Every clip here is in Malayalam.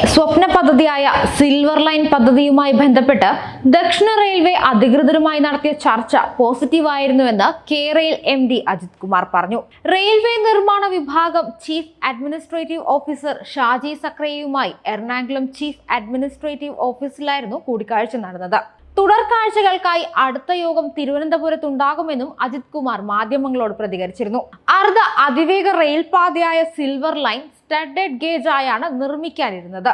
സ്വപ്ന പദ്ധതിയായ സിൽവർ ലൈൻ പദ്ധതിയുമായി ബന്ധപ്പെട്ട് ദക്ഷിണ റെയിൽവേ അധികൃതരുമായി നടത്തിയ ചർച്ച പോസിറ്റീവായിരുന്നുവെന്ന് കേരയിൽ MD അജിത് കുമാർ പറഞ്ഞു. റെയിൽവേ നിർമ്മാണ വിഭാഗം ചീഫ് അഡ്മിനിസ്ട്രേറ്റീവ് ഓഫീസർ ഷാജി സക്രേയുമായി എറണാകുളം ചീഫ് അഡ്മിനിസ്ട്രേറ്റീവ് ഓഫീസിലായിരുന്നു കൂടിക്കാഴ്ച നടന്നത്. തുടർ കാഴ്ചകൾക്കായി അടുത്ത യോഗം തിരുവനന്തപുരത്തുണ്ടാകുമെന്നും അജിത് കുമാർ മാധ്യമങ്ങളോട് പ്രതികരിച്ചിരുന്നു. അർദ്ധ അതിവേഗ റെയിൽ പാതയായ സിൽവർ ലൈൻ സ്റ്റഡഡ് ഗേജ് ആയാണ് നിർമ്മിക്കാനിരുന്നത്.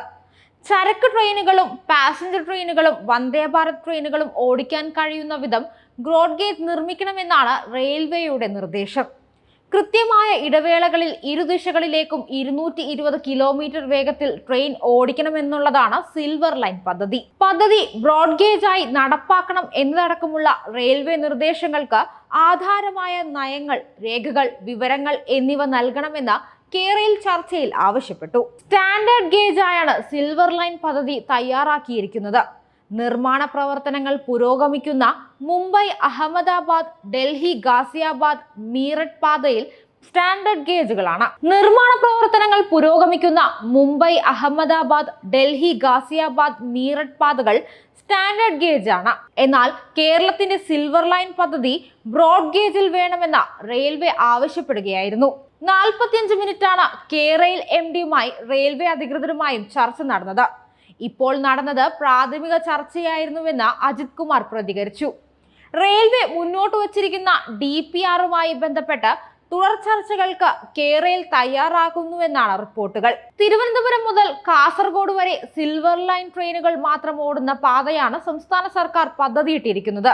ചരക്ക് ട്രെയിനുകളും പാസഞ്ചർ ട്രെയിനുകളും വന്ദേ ഭാരത് ട്രെയിനുകളും ഓടിക്കാൻ കഴിയുന്ന വിധം ബ്രോഡ് ഗേജ് നിർമ്മിക്കണമെന്നാണ് റെയിൽവേയുടെ നിർദ്ദേശം. കൃത്യമായ ഇടവേളകളിൽ ഇരുദിശകളിലേക്കും 220 കിലോമീറ്റർ വേഗത്തിൽ ട്രെയിൻ ഓടിക്കണമെന്നുള്ളതാണ് സിൽവർ ലൈൻ പദ്ധതി. പദ്ധതി ബ്രോഡ് ഗേജ് ആയി നടപ്പാക്കണം എന്നതടക്കമുള്ള റെയിൽവേ നിർദ്ദേശങ്ങൾക്ക് ആധാരമായ നയങ്ങൾ, രേഖകൾ, വിവരങ്ങൾ എന്നിവ നൽകണമെന്ന് കേരയിൽ ചർച്ചയിൽ ആവശ്യപ്പെട്ടു. സ്റ്റാൻഡേർഡ് ഗേജ് ആയാണ് സിൽവർ ലൈൻ പദ്ധതി തയ്യാറാക്കിയിരിക്കുന്നത്. നിർമ്മാണ പ്രവർത്തനങ്ങൾ പുരോഗമിക്കുന്ന മുംബൈ, അഹമ്മദാബാദ്, ഡൽഹി, ഗാസിയാബാദ്, മീററ്റ് പാതയിൽ സ്റ്റാൻഡേർഡ് ഗേജുകളാണ്. നിർമ്മാണ പ്രവർത്തനങ്ങൾ പുരോഗമിക്കുന്ന മുംബൈ, അഹമ്മദാബാദ്, ഡൽഹി, ഗാസിയാബാദ്, മീററ്റ് പാതകൾ സ്റ്റാൻഡേർഡ് ഗേജ് ആണ്. എന്നാൽ കേരളത്തിന്റെ സിൽവർ ലൈൻ പദ്ധതി ബ്രോഡ് ഗേജിൽ വേണമെന്ന റെയിൽവേ ആവശ്യപ്പെടുകയായിരുന്നു. 45 മിനിറ്റാണ് കേരയിൽ MDയുമായി റെയിൽവേ അധികൃതരുമായും ചർച്ച നടന്നത്. ഇപ്പോൾ നടന്നത് പ്രാഥമിക ചർച്ചയായിരുന്നുവെന്ന് അജിത് കുമാർ പ്രതികരിച്ചു. റെയിൽവേ മുന്നോട്ട് വച്ചിരിക്കുന്ന DPRുമായി ബന്ധപ്പെട്ട് തുടർ ചർച്ചകൾക്ക് കേരയിൽ തയ്യാറാകുന്നുവെന്നാണ് റിപ്പോർട്ടുകൾ. തിരുവനന്തപുരം മുതൽ കാസർഗോഡ് വരെ സിൽവർ ലൈൻ ട്രെയിനുകൾ മാത്രം ഓടുന്ന പാതയാണ് സംസ്ഥാന സർക്കാർ പദ്ധതിയിട്ടിരിക്കുന്നത്.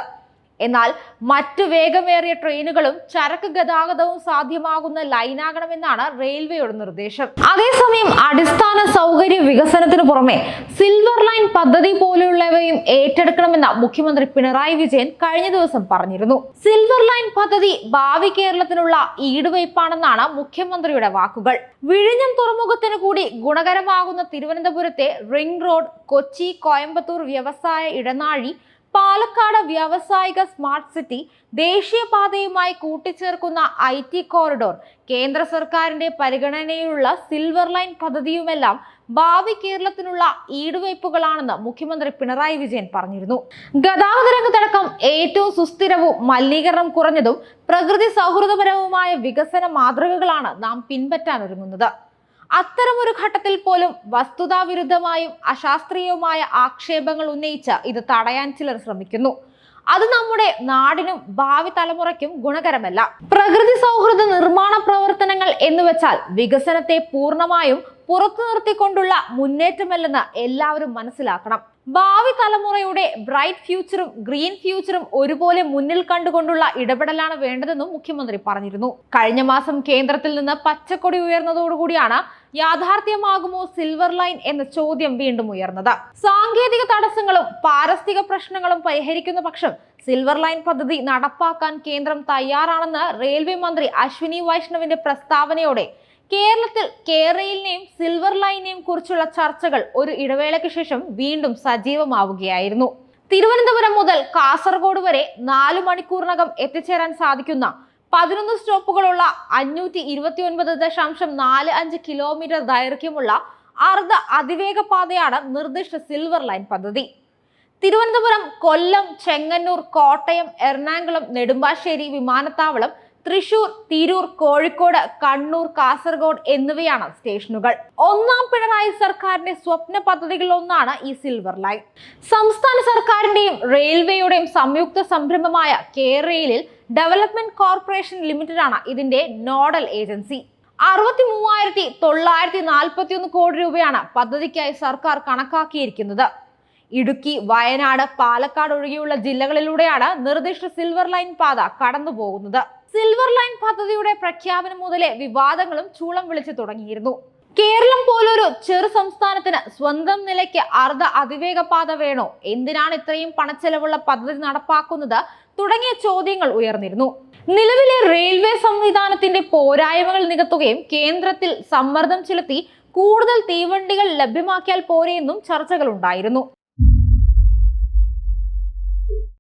എന്നാൽ മറ്റു വേഗമേറിയ ട്രെയിനുകളും ചരക്ക് ഗതാഗതവും സാധ്യമാകുന്ന ലൈനാകണമെന്നാണ് റെയിൽവേയുടെ നിർദ്ദേശം. അതേസമയം അടിസ്ഥാന സൗകര്യ വികസനത്തിനു പുറമെ സിൽവർ ലൈൻ പദ്ധതി പോലുള്ളവയും ഏറ്റെടുക്കണമെന്ന് മുഖ്യമന്ത്രി പിണറായി വിജയൻ കഴിഞ്ഞ ദിവസം പറഞ്ഞിരുന്നു. സിൽവർ ലൈൻ പദ്ധതി ഭാവി കേരളത്തിനുള്ള ഈടുവയ്പാണെന്നാണ് മുഖ്യമന്ത്രിയുടെ വാക്കുകൾ. വിഴിഞ്ഞം തുറമുഖത്തിന് കൂടി ഗുണകരമാകുന്ന തിരുവനന്തപുരത്തെ റിംഗ് റോഡ്, കൊച്ചി കോയമ്പത്തൂർ വ്യവസായ ഇടനാഴി, പാലക്കാട് വ്യാവസായിക സ്മാർട്ട് സിറ്റി, ദേശീയപാതയുമായി കൂട്ടിച്ചേർക്കുന്ന IT കോറിഡോർ, കേന്ദ്ര സർക്കാരിന്റെ പരിഗണനയിലുള്ള സിൽവർ ലൈൻ പദ്ധതിയുമെല്ലാം ഭാവി കേരളത്തിനുള്ള ഈടുവയ്പുകളാണെന്ന് മുഖ്യമന്ത്രി പിണറായി വിജയൻ പറഞ്ഞിരുന്നു. ഗതാഗത രംഗത്തടക്കം ഏറ്റവും സുസ്ഥിരവും മലിനീകരണം കുറഞ്ഞതും പ്രകൃതി സൗഹൃദപരവുമായ വികസന മാതൃകകളാണ് നാം പിൻപറ്റാനൊരുങ്ങുന്നത്. അത്തരമൊരു ഘട്ടത്തിൽ പോലും വസ്തുതാവിരുദ്ധമായും അശാസ്ത്രീയവുമായ ആക്ഷേപങ്ങൾ ഉന്നയിച്ച് ഇത് തടയാൻ ചിലർ ശ്രമിക്കുന്നു. അത് നമ്മുടെ നാടിനും ഭാവി തലമുറയ്ക്കും ഗുണകരമല്ല. പ്രകൃതി സൗഹൃദ നിർമ്മാണ പ്രവർത്തനങ്ങൾ എന്നുവെച്ചാൽ വികസനത്തെ പൂർണ്ണമായും പുറത്തു നിർത്തിക്കൊണ്ടുള്ള മുന്നേറ്റമല്ലെന്ന് എല്ലാവരും മനസ്സിലാക്കണം. ഭാവി തലമുറയുടെ ബ്രൈറ്റ് ഫ്യൂച്ചറും ഗ്രീൻ ഫ്യൂച്ചറും ഒരുപോലെ മുന്നിൽ കണ്ടുകൊണ്ടുള്ള ഇടപെടലാണ് വേണ്ടതെന്നും മുഖ്യമന്ത്രി പറഞ്ഞിരുന്നു. കഴിഞ്ഞ മാസം കേന്ദ്രത്തിൽ നിന്ന് പച്ചക്കൊടി ഉയർന്നതോടുകൂടിയാണ് യാഥാർത്ഥ്യമാകുമോ സിൽവർ ലൈൻ എന്ന ചോദ്യം വീണ്ടും ഉയർന്നത്. സാങ്കേതിക തടസ്സങ്ങളും പാരിസ്ഥിതിക പ്രശ്നങ്ങളും പരിഹരിക്കുന്ന പക്ഷം സിൽവർ ലൈൻ പദ്ധതി നടപ്പാക്കാൻ കേന്ദ്രം തയ്യാറാണെന്ന് റെയിൽവേ മന്ത്രി അശ്വിനി വൈഷ്ണവിന്റെ പ്രസ്താവനയോടെ കേരളത്തിൽ കേരളിനെയും സിൽവർ ലൈനെയും കുറിച്ചുള്ള ചർച്ചകൾ ഒരു ഇടവേളയ്ക്ക് ശേഷം വീണ്ടും സജീവമാവുകയായിരുന്നു. തിരുവനന്തപുരം മുതൽ കാസർഗോഡ് വരെ 4 മണിക്കൂറിനകം എത്തിച്ചേരാൻ സാധിക്കുന്ന 11 സ്റ്റോപ്പുകളുള്ള 529.45 കിലോമീറ്റർ ദൈർഘ്യമുള്ള അർദ്ധ അതിവേഗ പാതയാണ് നിർദ്ദിഷ്ട സിൽവർ ലൈൻ പദ്ധതി. തിരുവനന്തപുരം, കൊല്ലം, ചെങ്ങന്നൂർ, കോട്ടയം, എറണാകുളം, നെടുമ്പാശ്ശേരി വിമാനത്താവളം, തൃശൂർ, തിരൂർ, കോഴിക്കോട്, കണ്ണൂർ, കാസർഗോഡ് എന്നിവയാണ് സ്റ്റേഷനുകൾ. ഒന്നാം പിണറായി സർക്കാരിന്റെ സ്വപ്ന പദ്ധതികളിലൊന്നാണ് ഈ സിൽവർ ലൈൻ. സംസ്ഥാന സർക്കാരിന്റെയും റെയിൽവേയുടെയും സംയുക്ത സംരംഭമായ കേരളിൽ ഡെവലപ്മെന്റ് കോർപ്പറേഷൻ ലിമിറ്റഡ് ആണ് ഇതിന്റെ നോഡൽ ഏജൻസി. 63,941 കോടി രൂപയാണ് പദ്ധതിക്കായി സർക്കാർ കണക്കാക്കിയിരിക്കുന്നത്. ഇടുക്കി, വയനാട്, പാലക്കാട് ഒഴികെയുള്ള ജില്ലകളിലൂടെയാണ് നിർദ്ദിഷ്ട സിൽവർ ലൈൻ പാത കടന്നുപോകുന്നത്. സിൽവർ ലൈൻ പദ്ധതിയുടെ പ്രഖ്യാപനം മുതലേ വിവാദങ്ങളും ചൂളം വിളിച്ചു തുടങ്ങിയിരുന്നു. കേരളം പോലൊരു ചെറു സംസ്ഥാനത്തിന് സ്വന്തം നിലയ്ക്ക് അർദ്ധ അതിവേഗ പാത വേണോ? എന്തിനാണ് ഇത്രയും പണച്ചെലവുള്ള പദ്ധതി നടപ്പാക്കുന്നത്? തുടങ്ങിയ ചോദ്യങ്ങൾ ഉയർന്നിരുന്നു. നിലവിലെ റെയിൽവേ സംവിധാനത്തിന്റെ പോരായ്മകൾ നികത്തുകയും കേന്ദ്രത്തിൽ സമ്മർദ്ദം ചെലുത്തി കൂടുതൽ തീവണ്ടികൾ ലഭ്യമാക്കിയാൽ പോരെയെന്നും ചർച്ചകൾ ഉണ്ടായിരുന്നു.